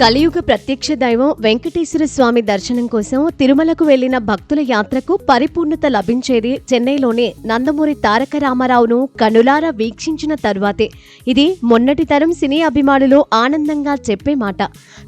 కలియుగ ప్రత్యక్ష దైవం వెంకటేశ్వర స్వామి దర్శనం కోసం తిరుమలకు వెళ్లిన భక్తుల యాత్రకు పరిపూర్ణత లభించేది చెన్నైలోని నందమూరి తారక రామారావును కనులారా వీక్షించిన తరువాతే. ఇది మొన్నటి తరం సినీ అభిమానులు ఆనందంగా చెప్పే మాట.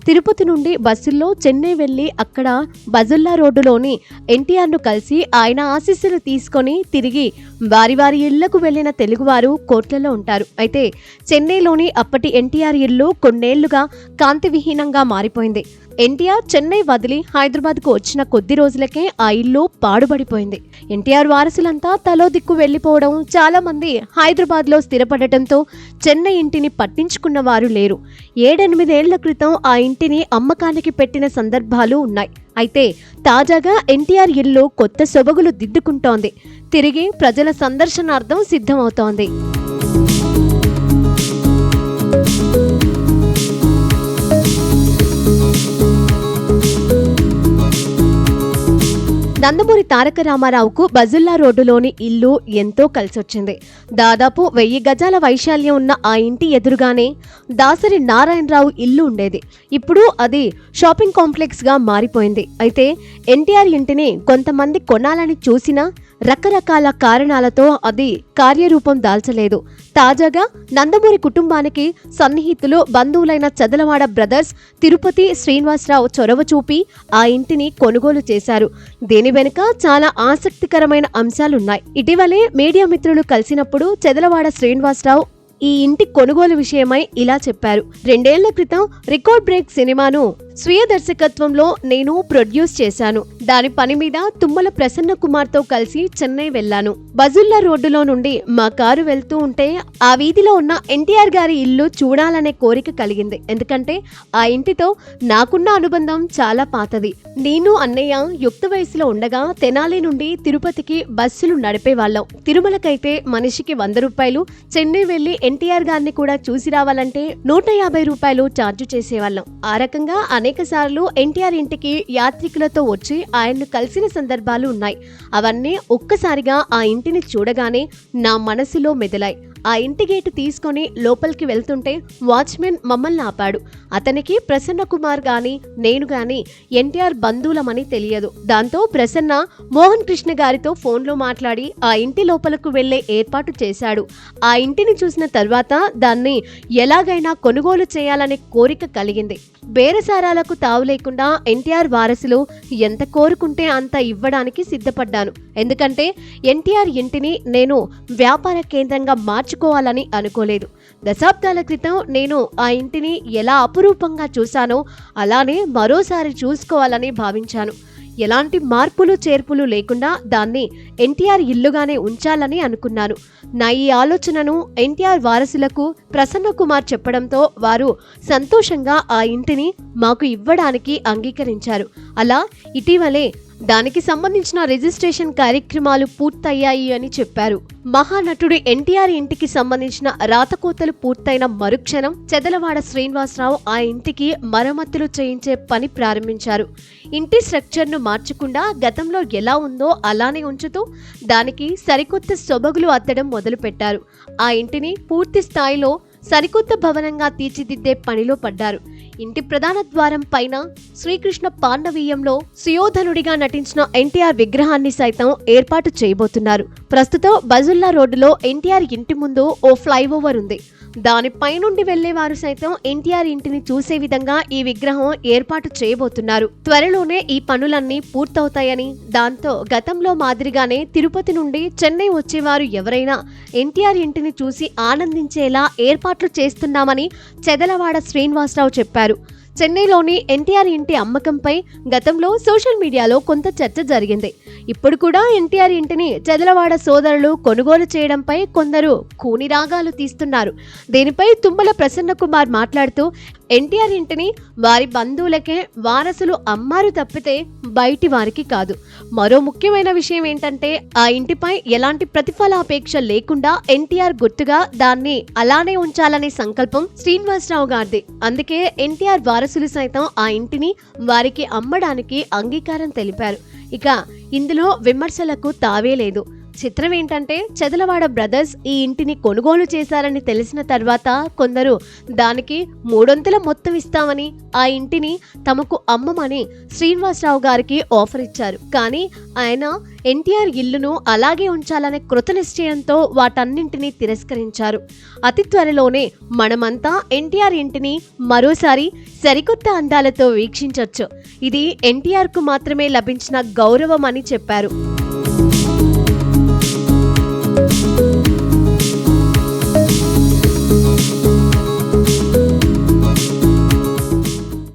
తిరుపతి నుండి బస్సుల్లో చెన్నై వెళ్లి అక్కడ బజుల్లా రోడ్డులోని ఎన్టీఆర్ను కలిసి ఆయన ఆశీస్సులు తీసుకొని తిరిగి వారి వారి ఇళ్లకు వెళ్లిన తెలుగువారు కోట్లలో ఉంటారు. అయితే చెన్నైలోని అప్పటి ఎన్టీఆర్ ఇల్లు కొన్నేళ్లుగా కాంతివిహీనంగా మారిపోయింది. ఎన్టీఆర్ చెన్నై వదిలి హైదరాబాద్కు వచ్చిన కొద్ది రోజులకే ఆ ఇల్లు పాడుబడిపోయింది. ఎన్టీఆర్ వారసులంతా తలో దిక్కు వెళ్లిపోవడం, చాలా మంది హైదరాబాద్లో స్థిరపడటంతో చెన్నై ఇంటిని పట్టించుకున్న వారు లేరు. 7-8 ఏళ్ల క్రితం ఆ ఇంటిని అమ్మకానికి పెట్టిన సందర్భాలు ఉన్నాయి. అయితే తాజాగా ఎన్టీఆర్ ఇల్లు కొత్త సొబగులు దిద్దుకుంటోంది. తిరిగి ప్రజల సందర్శనార్థం సిద్ధమవుతోంది. నందమూరి తారక రామారావుకు బజుల్లా రోడ్డులోని ఇల్లు ఎంతో కలిసొచ్చింది. దాదాపు 1000 గజాల వైశాల్యం ఉన్న ఆ ఇంటి ఎదురుగానే దాసరి నారాయణరావు ఇల్లు ఉండేది. ఇప్పుడు అది షాపింగ్ కాంప్లెక్స్ గా మారిపోయింది. అయితే ఎన్టీఆర్ ఇంటిని కొంతమంది కొనాలని చూసినా రకరకాల కారణాలతో అది కార్యరూపం దాల్చలేదు. తాజాగా నందమూరి కుటుంబానికి సన్నిహితులు, బంధువులైన చదలవాడ బ్రదర్స్ తిరుపతి శ్రీనివాసరావు చొరవ చూపి ఆ ఇంటిని కొనుగోలు చేశారు. దీని వెనుక చాలా ఆసక్తికరమైన అంశాలున్నాయి. ఇటీవలే మీడియా మిత్రులు కలిసినప్పుడు చదలవాడ శ్రీనివాసరావు ఈ ఇంటి కొనుగోలు విషయమై ఇలా చెప్పారు. 2 ఏళ్ల క్రితం రికార్డ్ బ్రేక్ సినిమాను స్వీయ దర్శకత్వంలో నేను ప్రొడ్యూస్ చేశాను. దాని పని మీద తుమ్మల ప్రసన్న కుమార్తో కలిసి చెన్నై వెళ్లాను. బజుల్లా రోడ్డులో నుండి మా కారు వెళ్తూ ఉంటే ఆ వీధిలో ఉన్న ఎన్టీఆర్ గారి ఇల్లు చూడాలనే కోరిక కలిగింది. ఎందుకంటే ఆ ఇంటితో నాకున్న అనుబంధం చాలా పాతది. నేను అన్నయ్య యుక్త వయసులో ఉండగా తెనాలి నుండి తిరుపతికి బస్సులు నడిపేవాళ్ళం. తిరుమలకైతే మనిషికి 100 రూపాయలు, చెన్నై వెళ్లి ఎన్టీఆర్ గారిని కూడా చూసి రావాలంటే 150 రూపాయలు ఛార్జ్ చేసేవాళ్ళం. ఆ రకంగా అనేక సార్లు ఎన్టీఆర్ ఇంటికి యాత్రికులతో వచ్చి ఆయన్ను కలిసిన సందర్భాలు ఉన్నాయి. అవన్నీ ఒక్కసారిగా ఆ ఇంటిని చూడగానే నా మనసులో మెదిలాయి. ఆ ఇంటి గేటు తీసుకొని లోపలికి వెళ్తుంటే వాచ్మెన్ మమ్మల్ని ఆపాడు. అతనికి ప్రసన్న కుమార్ గాని నేను గాని ఎన్టీఆర్ బంధువులమని తెలియదు. దాంతో ప్రసన్న మోహన్ కృష్ణ గారితో ఫోన్లో మాట్లాడి ఆ ఇంటి లోపలకు వెళ్లే ఏర్పాటు చేశాడు. ఆ ఇంటిని చూసిన తర్వాత దాన్ని ఎలాగైనా కొనుగోలు చేయాలనే కోరిక కలిగింది. బేరసారాలకు తావు లేకుండా ఎన్టీఆర్ వారసులు ఎంత కోరుకుంటే అంత ఇవ్వడానికి సిద్ధపడ్డాను. ఎందుకంటే ఎన్టీఆర్ ఇంటిని నేను వ్యాపార కేంద్రంగా మార్చుకోవాలని అనుకోలేదు. దశాబ్దాల క్రితం నేను ఆ ఇంటిని ఎలా అపురూపంగా చూశానో అలానే మరోసారి చూసుకోవాలని భావించాను. ఎలాంటి మార్పులు చేర్పులు లేకుండా దాన్ని ఎన్టీఆర్ ఇల్లుగానే ఉంచాలని అనుకున్నాను. నా ఈ ఆలోచనను ఎన్టీఆర్ వారసులకు ప్రసన్న కుమార్ చెప్పడంతో వారు సంతోషంగా ఆ ఇంటిని మాకు ఇవ్వడానికి అంగీకరించారు. అలా ఇటీవలే దానికి సంబంధించిన రిజిస్ట్రేషన్ కార్యక్రమాలు పూర్తయ్యాయి అని చెప్పారు. మహానటుడు ఎన్టీఆర్ ఇంటికి సంబంధించిన రాతకోతలు పూర్తయిన మరుక్షణం చదలవాడ శ్రీనివాసరావు ఆ ఇంటికి మరమ్మతులు చేయించే పని ప్రారంభించారు. ఇంటి స్ట్రక్చర్ను మార్చకుండా గతంలో ఎలా ఉందో అలానే ఉంచుతూ దానికి సరికొత్త సొబగులు అద్దడం మొదలుపెట్టారు. ఆ ఇంటిని పూర్తి స్థాయిలో సరికొత్త భవనంగా తీర్చిదిద్దే పనిలో పడ్డారు. ఇంటి ప్రధాన ద్వారం పైన శ్రీకృష్ణ పాండవీయంలో సుయోధనుడిగా నటించిన ఎన్టీఆర్ విగ్రహాన్ని సైతం ఏర్పాటు చేయబోతున్నారు. ప్రస్తుతం బజుల్లా రోడ్డులో ఎన్టీఆర్ ఇంటి ముందు ఓ ఫ్లైఓవర్ ఉంది. దానిపై నుండి వెళ్లేవారు సైతం ఎన్టీఆర్ ఇంటిని చూసే విధంగా ఈ విగ్రహం ఏర్పాటు చేయబోతున్నారు. త్వరలోనే ఈ పనులన్నీ పూర్తవుతాయని, దాంతో గతంలో మాదిరిగానే తిరుపతి నుండి చెన్నై వచ్చేవారు ఎవరైనా ఎన్టీఆర్ ఇంటిని చూసి ఆనందించేలా ఏర్పాట్లు చేస్తున్నామని చదలవాడ శ్రీనివాసరావు చెప్పారు. చెన్నైలోని ఎన్టీఆర్ ఇంటి అమ్మకంపై గతంలో సోషల్ మీడియాలో కొంత చర్చ జరిగింది. ఇప్పుడు కూడా ఎన్టీఆర్ ఇంటిని చదలవాడ సోదరులు కొనుగోలు చేయడంపై కొందరు కూని రాగాలు తీస్తున్నారు. దీనిపై తుమ్మల ప్రసన్న కుమార్ మాట్లాడుతూ ఎన్టీఆర్ ఇంటిని వారి బంధువులకే వారసులు అమ్మారు తప్పితే బయటి వారికి కాదు. మరో ముఖ్యమైన విషయం ఏంటంటే ఆ ఇంటిపై ఎలాంటి ప్రతిఫలాపేక్ష లేకుండా ఎన్టీఆర్ గుర్తుగా దాన్ని అలానే ఉంచాలనే సంకల్పం శ్రీనివాసరావు గారిది. అందుకే ఎన్టీఆర్ వారసులు సైతం ఆ ఇంటిని వారికి అమ్మడానికి అంగీకారం తెలిపారు. ఇక ఇందులో విమర్శలకు తావే లేదు. చిత్రం ఏంటంటే చెదలవాడ బ్రదర్స్ ఈ ఇంటిని కొనుగోలు చేశారని తెలిసిన తర్వాత కొందరు దానికి మూడొంతుల మొత్తం ఇస్తామని ఆ ఇంటిని తమకు అమ్మమని శ్రీనివాసరావు గారికి ఆఫర్ ఇచ్చారు. కానీ ఆయన ఎన్టీఆర్ ఇల్లును అలాగే ఉంచాలనే కృత నిశ్చయంతో వాటన్నింటినీ తిరస్కరించారు. అతి త్వరలోనే మనమంతా ఎన్టీఆర్ ఇంటిని మరోసారి సరికొత్త అందాలతో వీక్షించొచ్చు. ఇది ఎన్టీఆర్ కు మాత్రమే లభించిన గౌరవం అని చెప్పారు.